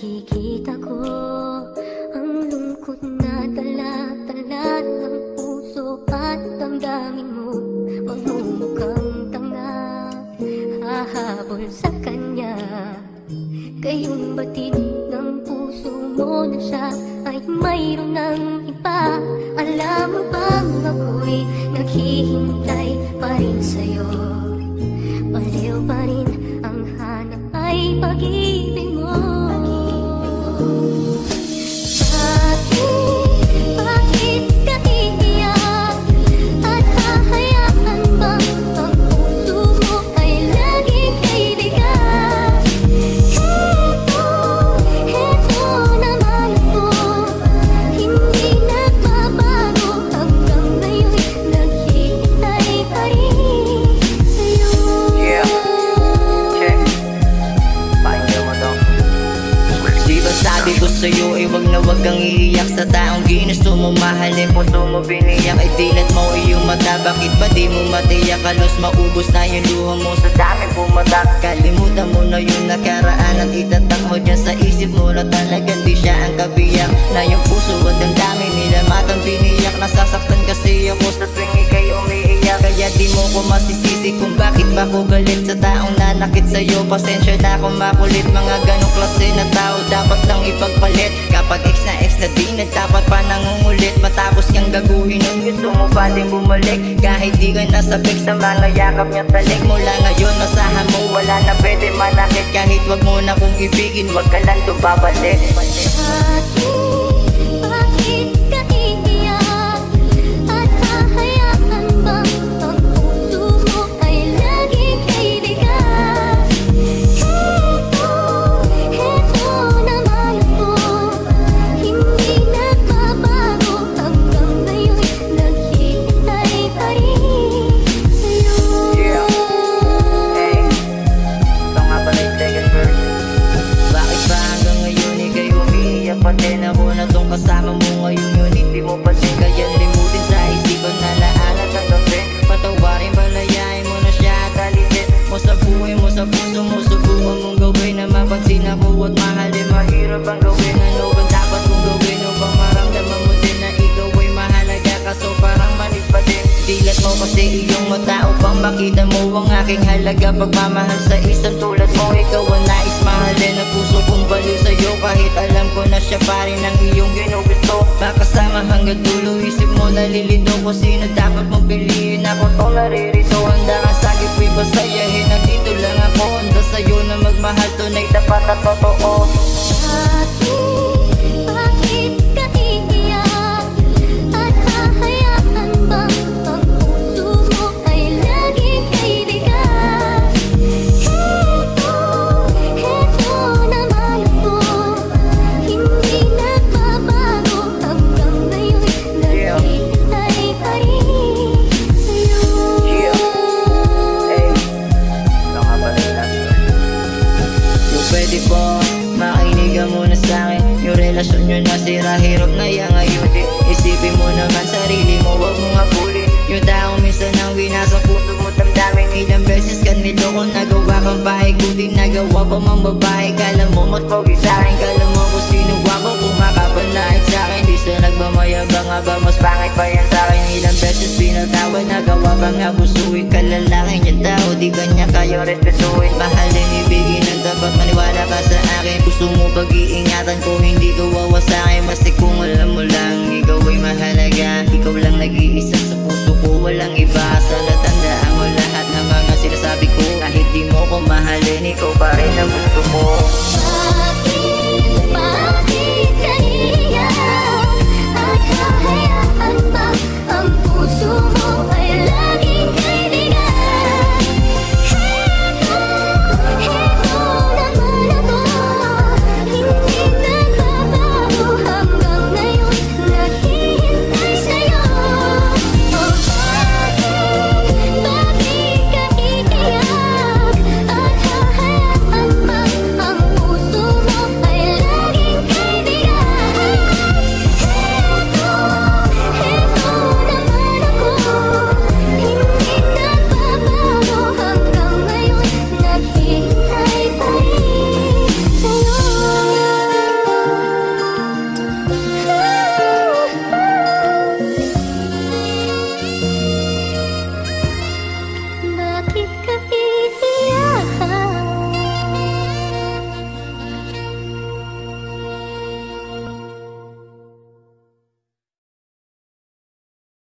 Nakikita ko ang lungkot na dala-dala ng puso at damdamin mo. Magmumukhang tanga, hahabol sa kanya. Kayong batid ng puso mo na siya ay mayroon ng iba. Alam mo bang ako'y naghihintay pa rin sa'yo? Baliw pa rin ang hanap ay pag-ibig mo. Bakit ka iiyak? At hahayaan bang ang puso mo ay laging kaibigan? Heto naman ako, hindi nagbabago. Hanggang ngayon naghihintay pa rin sa'yo. Yeah, check. Pakinggan mo to. Di ba sabi ko sa'yo ay wag na wag kang iiyak sa taong ginusto mo mahalin. Puso mo biniyak ay dilat mo iyong mata. Bakit ba di mo matiyak? Halos maubos na yung luha mo sa dami pumatak. Kalimutan mo na yung nakaraan at itatak mo dyan sa isip mo na talagang di siya ang kabiyak. Na yung puso at ang dami nila matang biniyak. Nasasaktan kasi ako sa tuwing ika'y umiiyak. Kaya di mo ko masisisi kung bakit ba ko galit sa taong nanakit sa'yo. Pasensya na kung makulit, mga ganong klase na tao dapat lang ipagpalit. Kapag ex na di na dapat pa nangungulit. Matapos kang gaguhin nun gusto mo pa din bumalik. Kahit di ka nasabik sa mga yakap niya talik. Mula ngayon masahan mo wala na pwede manakit. Kahit wag mo na kong ibigin, wag ka lang to babalik. Bakit ka iiyak? At hahayaan bang ang puso mo ay laging kaibigan? Heto naman ako, hindi nagbabago. Hanggang ngayon naghihintay pa rin sa'yo. Yeah. Hey, ito nga pala yung second verse. Bakit ba hanggang ngayon ika'y umiiyak? Pati na ko na tong kasama mo ngayon yun. Hindi mo pa din kaya limutin sa isipan na laalat ang gabi. Patawarin, palayain mo na siya at alisin mo sa buhay mo, sa puso mo. Subukan mong gawin na mapansin ako at mahalin. Mahirap ang gawin, ano ba dapat kong gawin upang maramdaman mo din na ikaw ay mahalaga? Kaso parang malis pa din dilat mo kasi iyong mata upang makita mo ang aking halaga. Pagmamahal sa isang tulad mo, ikaw ang nais mahalin. Ang puso kong baliw sa'yo kahit alam ko na siya pa rin ang iyong ginugusto. Makasama hanggang dulo, isip mo nalilito kung sino dapat mong piliin. Ako tong naririto, handa ka sa gip'y pasayahin. Nandito lang ako, handa sa'yo na magmahal. Tunay tapat at totoo. Bakit ka iiyak? At hahayaan bang ang puso mo ay laging kaibigan? Heto naman ako, hindi nagbabago. Hanggang ngayon naghihintay pa rin sa'yo. Hey, ito nga pala yung last verse. Yung pwede po, makinig ka muna sa'kin. Yung relasyon nyo nasira, hirap na yan ngayon din. Isipin mo naman sarili mo, wag mo nga pulin. Yung taong minsan ang winasa puso mo damdamin. Ilang beses ka niloko, nagawa kang paikutin. Nagawa pa mang babae, kala mo mas pogi sa'kin. Kala mo kung sino ako, kung makapanlait sa'kin. Di sa nagmamayabang nga ba, mas pangit pa yan sa'kin. Ilang beses pinatawad, nagawa pa nga busuin. Kalalaking yung tao, di kanya kayang respetuin. Mahalin, ibigin ang tapat, maniwala ka sa akin. Gusto mo pag-iingatan ko, hindi ko wawasakin. Basta kung alam mo lang, ikaw ay mahalaga. Ikaw lang nag-iisa sa puso ko, walang iba. Sana tandaan mo lahat ng mga sinasabi ko. Kahit di mo ko mahalin, ikaw pa rin ang gusto mo.